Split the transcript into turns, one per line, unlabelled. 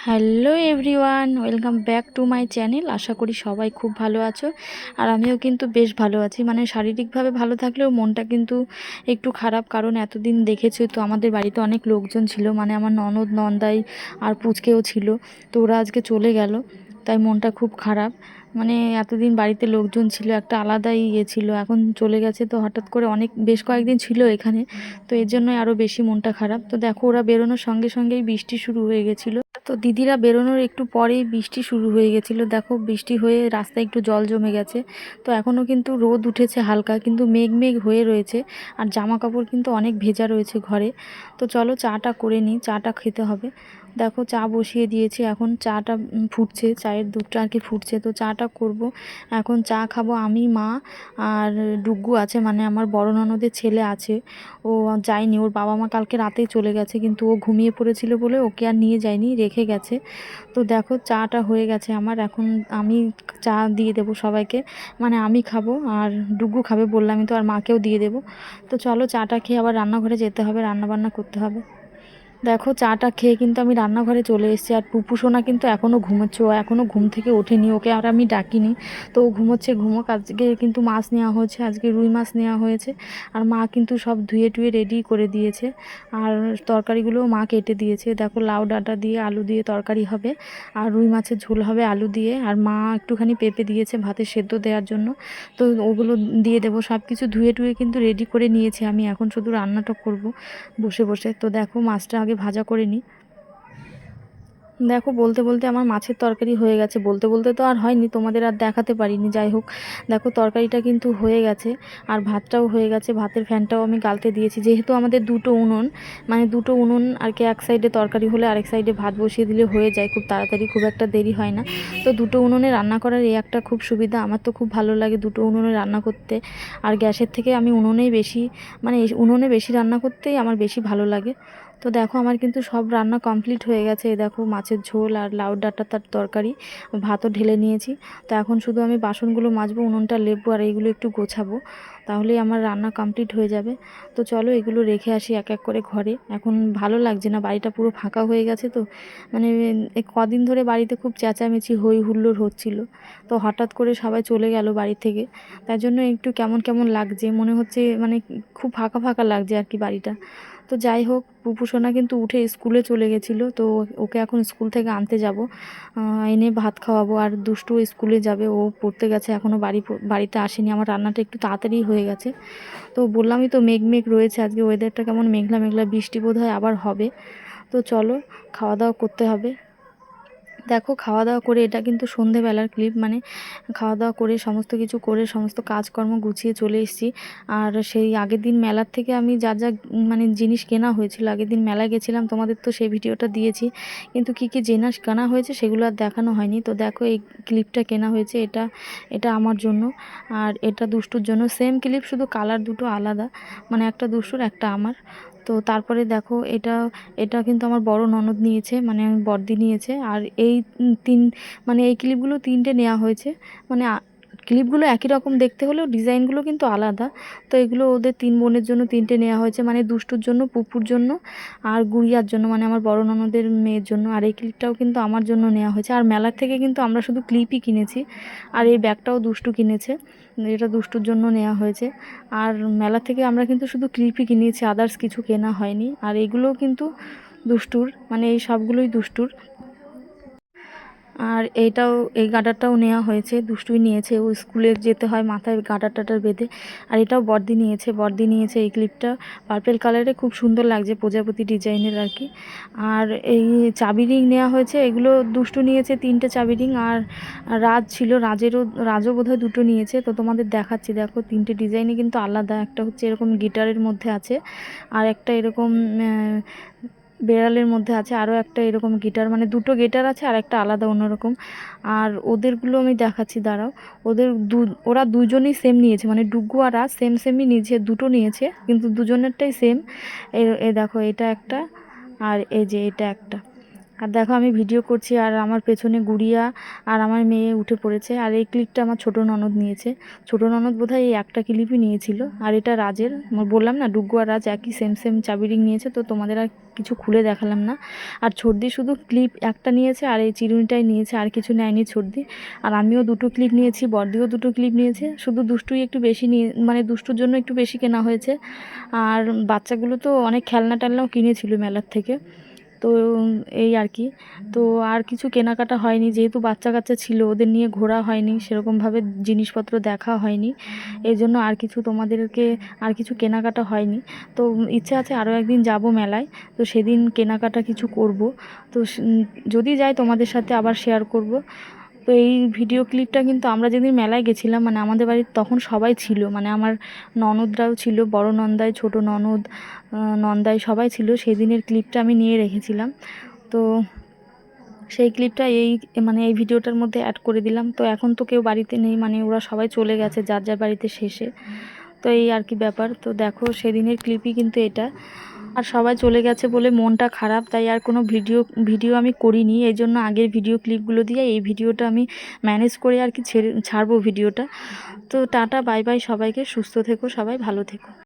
Hello everyone, welcome back to my channel. আশা করি সবাই খুব ভালো আছো। আর আমিও কিন্তু বেশ ভালো আছি, মানে শারীরিকভাবে ভালো থাকলেও মনটা কিন্তু একটু খারাপ। কারণ এতদিন দেখেছো তো আমাদের বাড়িতে অনেক লোকজন ছিল, মানে আমার ননদ নন্দাই আর পুচকেও ছিল। তো ওরা আজকে চলে গেল, তাই মনটা খুব খারাপ। মানে এতদিন বাড়িতে লোকজন ছিল, একটা আলাদাই ইয়ে ছিল, এখন চলে গেছে। তো হঠাৎ করে বেশ কয়েকদিন ছিল এখানে, তো এর জন্যই আরও বেশি মনটা খারাপ। তো দেখো ওরা বেরোনোর সঙ্গে সঙ্গেই বৃষ্টি শুরু হয়ে গেছিলো। তো দিদিরা বেরোনোর একটু পরেই বৃষ্টি শুরু হয়ে গেছিলো। দেখো বৃষ্টি হয়ে রাস্তায় একটু জল জমে গেছে। তো এখনও কিন্তু রোদ উঠেছে হালকা, কিন্তু মেঘ মেঘ হয়ে রয়েছে। আর জামা কাপড় কিন্তু অনেক ভেজা রয়েছে ঘরে। তো চলো চাটা করে নিই, চাটা খেতে হবে। দেখো চা বসিয়ে দিয়েছি, এখন চাটা ফুটছে, চায়ের দুধটা আর কি ফুটছে। তো চাটা করব, এখন চা খাবো আমি, মা আর ডুগ্গু আছে, মানে আমার বড় ননদের ছেলে আছে। ও যায়নি, ওর বাবা মা কালকে রাতেই চলে গেছে, কিন্তু ও ঘুমিয়ে পড়েছিল বলে ওকে আর নিয়ে যায়নি, রেখে গেছে। তো দেখো চাটা হয়ে গেছে আমার, এখন আমি চা দিয়ে দেবো সবাইকে, মানে আমি খাবো আর ডুগ্গু খাবে বললামই তো, আর মাকেও দিয়ে দেবো। তো চলো চাটা খেয়ে আবার রান্নাঘরে যেতে হবে, রান্নাবান্না করতে হবে। দেখো চাটা খেয়ে কিন্তু আমি রান্নাঘরে চলে এসেছি। আর পুপু সোনা কিন্তু এখনও ঘুমোচ্ছে, ও এখনও ঘুম থেকে ওঠেনি, ওকে আর আমি ডাকিনি। তো ও ঘুমোচ্ছে, ঘুমোক। আজকে কিন্তু মাছ নেওয়া হয়েছে, আজকে রুই মাছ নেওয়া হয়েছে। আর মা কিন্তু সব ধুয়ে টুয়ে রেডি করে দিয়েছে। আর তরকারিগুলোও মা কেটে দিয়েছে। দেখো লাউ ডাঁটা দিয়ে আলু দিয়ে তরকারি হবে, আর রুই মাছের ঝোল হবে আলু দিয়ে। আর মা একটুখানি পেঁপে দিয়েছে ভাতে সেদ্ধ দেওয়ার জন্য। তো ওগুলো দিয়ে দেবো। সব কিছু ধুয়ে টুয়ে কিন্তু রেডি করে নিয়েছি আমি, এখন শুধু রান্নাটা করব বসে বসে। তো দেখো মাছটা আগে ভাজা করে নিই। দেখো বলতে বলতে আমার মাছের তরকারি হয়ে গেছে, বলতে বলতে তো আর হয়নি, তোমাদের আর দেখাতে পারিনি। যাই হোক, দেখো তরকারিটা কিন্তু হয়ে গেছে, আর ভাতটাও হয়ে গেছে। ভাতের ফ্যানটাও আমি গালতে দিয়েছি, যেহেতু আমাদের দুটো উনুন, মানে দুটো উনুন আর কি, এক সাইডে তরকারি হলে আরেক সাইডে ভাত বসিয়ে দিলে হয়ে যায় খুব তাড়াতাড়ি, খুব একটা দেরি হয় না। তো দুটো উনুনে রান্না করার এই একটা খুব সুবিধা, আমার তো খুব ভালো লাগে দুটো উনুনে রান্না করতে। আর গ্যাসের থেকে আমি উনুনেই বেশি, মানে উনুনে বেশি রান্না করতেই আমার বেশি ভালো লাগে। তো দেখো আমার কিন্তু সব রান্না কমপ্লিট হয়ে গেছে। এই দেখো মাছের ঝোল আর লাউ ডাঁটা তার তরকারি, ভাতও ঢেলে নিয়েছি। তো এখন শুধু আমি বাসনগুলো মাজবো, উনুনটা লেপবো, আর এইগুলো একটু গোছাবো, তাহলেই আমার রান্না কমপ্লিট হয়ে যাবে। তো চলো এগুলো রেখে আসি এক এক করে ঘরে। এখন ভালো লাগছে না, বাড়িটা পুরো ফাঁকা হয়ে গেছে। তো মানে এই কদিন ধরে বাড়িতে খুব চেঁচামেচি হই হুল্লোড় হচ্ছিল। তো হঠাৎ করে সবাই চলে গেল বাড়ি থেকে, তার জন্য একটু কেমন কেমন লাগছে, মনে হচ্ছে মানে খুব ফাঁকা ফাঁকা লাগছে আর কি বাড়িটা। তো যাই হোক, পুপু সোনা কিন্তু উঠে স্কুলে চলে গেছিলো। তো ওকে এখন স্কুল থেকে আনতে যাব, এনে ভাত খাওয়াবো। আর দুষ্টু স্কুলে যাবে, ও পড়তে গেছে, এখনও বাড়িতে আসেনি। আমার রান্নাটা একটু তাড়াতাড়ি হয়ে গেছে। তো বললামই তো মেঘ মেঘ রয়েছে, আজকে ওয়েদারটা কেমন মেঘলা মেঘলা, বৃষ্টি বোধহয় আবার হবে। তো চলো খাওয়া দাওয়া করতে হবে। দেখো খাওয়া দাওয়া করে, এটা কিন্তু সন্ধেবেলার ক্লিপ, মানে খাওয়া দাওয়া করে সমস্ত কিছু করে সমস্ত কাজকর্ম গুছিয়ে চলে এসেছি। আর সেই আগের দিন মেলার থেকে আমি যা যা মানে জিনিস কেনা হয়েছিল, আগের দিন মেলায় গেছিলাম, তোমাদের তো সেই ভিডিওটা দিয়েছি, কিন্তু কী কী জিনিস কেনা হয়েছে সেগুলো আর দেখানো হয়নি। তো দেখো এই ক্লিপটা কেনা হয়েছে, এটা এটা আমার জন্য, আর এটা দুষ্টুর জন্য। সেম ক্লিপ, শুধু কালার দুটো আলাদা, মানে একটা দুষ্টুর একটা আমার। তো তারপরে দেখো এটা এটা কিন্তু আমার বড় ননদ নিয়েছে, মানে বড়দি নিয়েছে। আর এই তিন, মানে এই ক্লিপগুলো তিনটে নেওয়া হয়েছে। মানে ক্লিপগুলো একই রকম দেখতে হলেও ডিজাইনগুলো কিন্তু আলাদা। তো এগুলো ওদের তিন বোনের জন্য তিনটে নেওয়া হয়েছে, মানে দুষ্টুর জন্য, পুপুর জন্য, আর গুড়িয়ার জন্য, মানে আমার বড় ননদের মেয়ের জন্য। আর এই ক্লিপটাও কিন্তু আমার জন্য নেওয়া হয়েছে। আর মেলার থেকে কিন্তু আমরা শুধু ক্লিপই কিনেছি। আর এই ব্যাগটাও দুষ্টু কিনেছে, এটা দুষ্টুর জন্য নেওয়া হয়েছে। আর মেলা থেকে আমরা কিন্তু শুধু ক্লিপই কিনেছি, আদার্স কিছু কেনা হয়নি। আর এগুলোও কিন্তু দুষ্টুর, মানে এই সবগুলোই দুষ্টুর। আর এইটাও, এই গার্ডারটাও নেওয়া হয়েছে, দুষ্টুই নিয়েছে, ও স্কুলে যেতে হয় মাথায় গার্ডার টাডার বেঁধে। আর এটাও বড়দি নিয়েছে এই ক্লিপটা, পার্পেল কালারে, খুব সুন্দর লাগছে, প্রজাপতি ডিজাইনের আর কি। আর এই চাবি রিং নেওয়া হয়েছে, এগুলো দুষ্টু নিয়েছে তিনটে চাবি রিং। আর রাজ ছিল, রাজও বোধহয় দুটো নিয়েছে। তো তোমাদের দেখাচ্ছি, দেখো তিনটে ডিজাইনই কিন্তু আলাদা, একটা হচ্ছে এরকম গিটারের মধ্যে আছে, আর একটা এরকম বেড়ালের মধ্যে আছে, আরও একটা এরকম গিটার, মানে দুটো গিটার আছে, আর একটা আলাদা অন্যরকম। আর ওদেরগুলো আমি দেখাচ্ছি, দাঁড়াও। ওরা দুজনেই সেম নিয়েছে, মানে ডুগ্গু আর রাজ সেম সেমই নিয়েছে, দুটো নিয়েছে, কিন্তু দুজনেরটাই সেম। এ দেখো এটা একটা, আর এই যে এটা একটা। আর দেখো আমি ভিডিও করছি আর আমার পেছনে গুড়িয়া আর আমার মেয়ে উঠে পড়েছে। আর এই ক্লিপটা আমার ছোটো ননদ নিয়েছে। ছোটো ননদ বোধহয় এই একটা ক্লিপই নিয়েছিল। আর এটা রাজের, বললাম না ডুগ্গু আর রাজ একই সেম সেম চাবি রিং নিয়েছে, তো তোমাদের আর কিছু খুলে দেখালাম না। আর ছর্দি শুধু ক্লিপ একটা নিয়েছে আর এই চিরুনিটাই নিয়েছে, আর কিছু নেয়নি ছর্দি। আর আমিও দুটো ক্লিপ নিয়েছি, বড়দিও দুটো ক্লিপ নিয়েছে। শুধু দুষ্টুই একটু বেশি নিয়ে, মানে দুষ্টুর জন্য একটু বেশি কেনা হয়েছে। আর বাচ্চাগুলো তো অনেক খেলনা টেলনাও কিনেছিল মেলার থেকে। তো এই আর কি। তো আর কিছু কেনাকাটা হয়নি, যেহেতু বাচ্চা কাচ্চা ছিল, ওদের নিয়ে ঘোরা হয়নি সেরকমভাবে, জিনিসপত্র দেখা হয়নি। এই জন্য আর কিছু তোমাদেরকে আর কিছু কেনাকাটা হয়নি। তো ইচ্ছে আছে আরও একদিন যাব মেলায়, তো সেদিন কেনাকাটা কিছু করব। তো যদি যাই তোমাদের সাথে আবার শেয়ার করব। তো এই ভিডিও ক্লিপটা কিন্তু আমরা যেদিন মেলায় গেছিলাম, মানে আমাদের বাড়ির তখন সবাই ছিল, মানে আমার ননদরাও ছিল, বড় নন্দাই, ছোট ননদ, নন্দাই সবাই ছিল। সেই দিনের ক্লিপটা আমি নিয়ে রেখেছিলাম। তো সেই ক্লিপটা মানে এই ভিডিওটার মধ্যে অ্যাড করে দিলাম। তো এখন তো কেউ বাড়িতে নেই, মানে ওরা সবাই চলে গেছে যার যার বাড়িতে শেষে। তো এই আর কি ব্যাপার। তো দেখো সেদিনের ক্লিপই কিন্তু এটা। আর সবাই চলে গেছে বলে মনটা খারাপ, তাই আর কোনো ভিডিও আমি করিনি। এই জন্য আগের ভিডিও ক্লিপগুলো দিয়ে এই ভিডিওটা আমি ম্যানেজ করে আর কি ছাড়বো ভিডিওটা। তো টাটা বাই বাই সবাইকে, সুস্থ থেকো সবাই, ভালো থেকো।